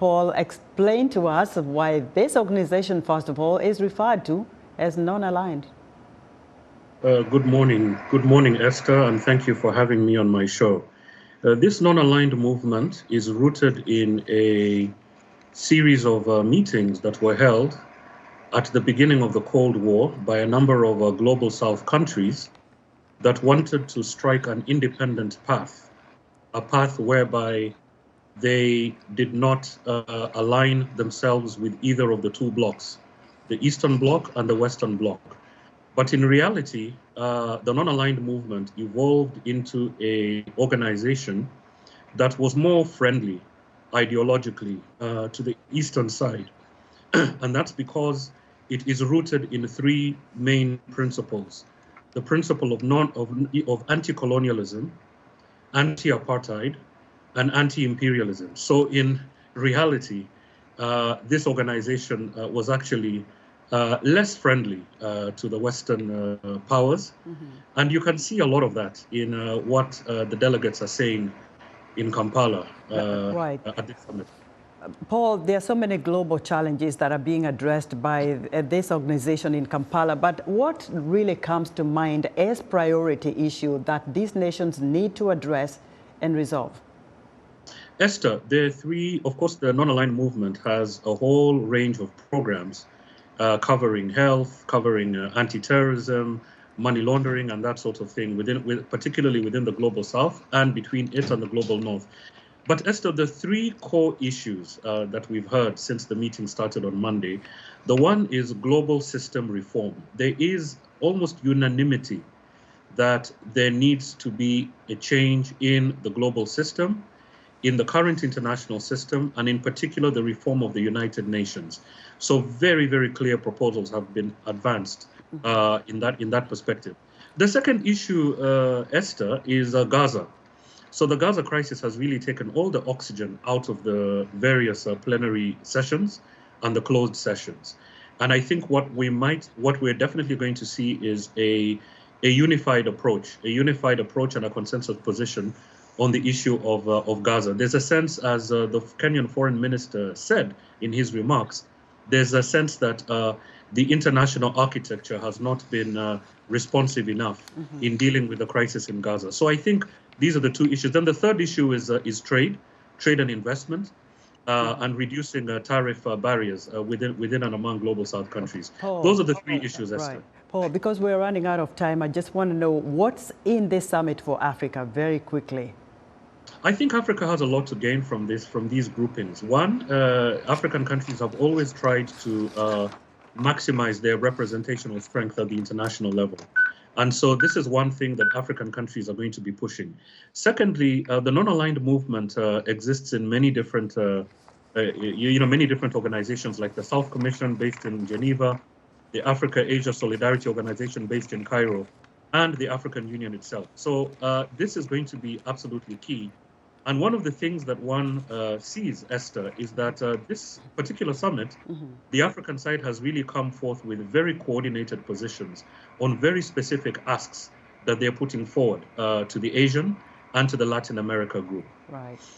Paul, explain to us why this organization, first of all, is referred to as non-aligned. Good morning. Good morning, Esther, and thank you for having me on my show. This non-aligned movement is rooted in a series of meetings that were held at the beginning of the Cold War by a number of global South countries that wanted to strike an independent path, a path whereby they did not align themselves with either of the two blocs, the Eastern Bloc and the Western Bloc. But in reality, the non-aligned movement evolved into an organization that was more friendly ideologically to the Eastern side. And that's because it is rooted in three main principles: the principle of anti-colonialism, anti-apartheid, and anti-imperialism. So in reality, this organization was actually less friendly to the Western powers. Mm-hmm. And you can see a lot of that in what the delegates are saying in Kampala right. At this summit. Paul, there are so many global challenges that are being addressed by this organization in Kampala, but what really comes to mind as priority issue that these nations need to address and resolve? Esther, there are three. Of course, the non-aligned movement has a whole range of programs covering health, covering anti-terrorism, money laundering, and that sort of thing, particularly within the Global South and between it and the Global North. But Esther, the three core issues that we've heard since the meeting started on Monday, the one is global system reform. There is almost unanimity that there needs to be a change in the global system, in the current international system, and in particular the reform of the United Nations. So very, very clear proposals have been advanced in that perspective. The second issue, Esther, is Gaza. So the Gaza crisis has really taken all the oxygen out of the various plenary sessions and the closed sessions. And I think what we're definitely going to see is a unified approach and a consensus position on the issue of Gaza. There's a sense, as the Kenyan foreign minister said in his remarks, there's a sense that the international architecture has not been responsive enough in dealing with the crisis in Gaza. So I think these are the two issues. Then the third issue is trade and investment, and reducing tariff barriers within and among global South countries. Paul, those are the three issues, Esther. Right. Paul, because we're running out of time, I just want to know what's in this summit for Africa very quickly. I think Africa has a lot to gain from these groupings. One, African countries have always tried to maximize their representational strength at the international level. And so this is one thing that African countries are going to be pushing. Secondly, the non-aligned movement exists in many different, many different organizations, like the South Commission based in Geneva, the Africa-Asia Solidarity Organization based in Cairo, and the African Union itself. So this is going to be absolutely key. And one of the things that one sees, Esther, is that this particular summit, the African side has really come forth with very coordinated positions on very specific asks that they're putting forward to the Asian and to the Latin America group. Right.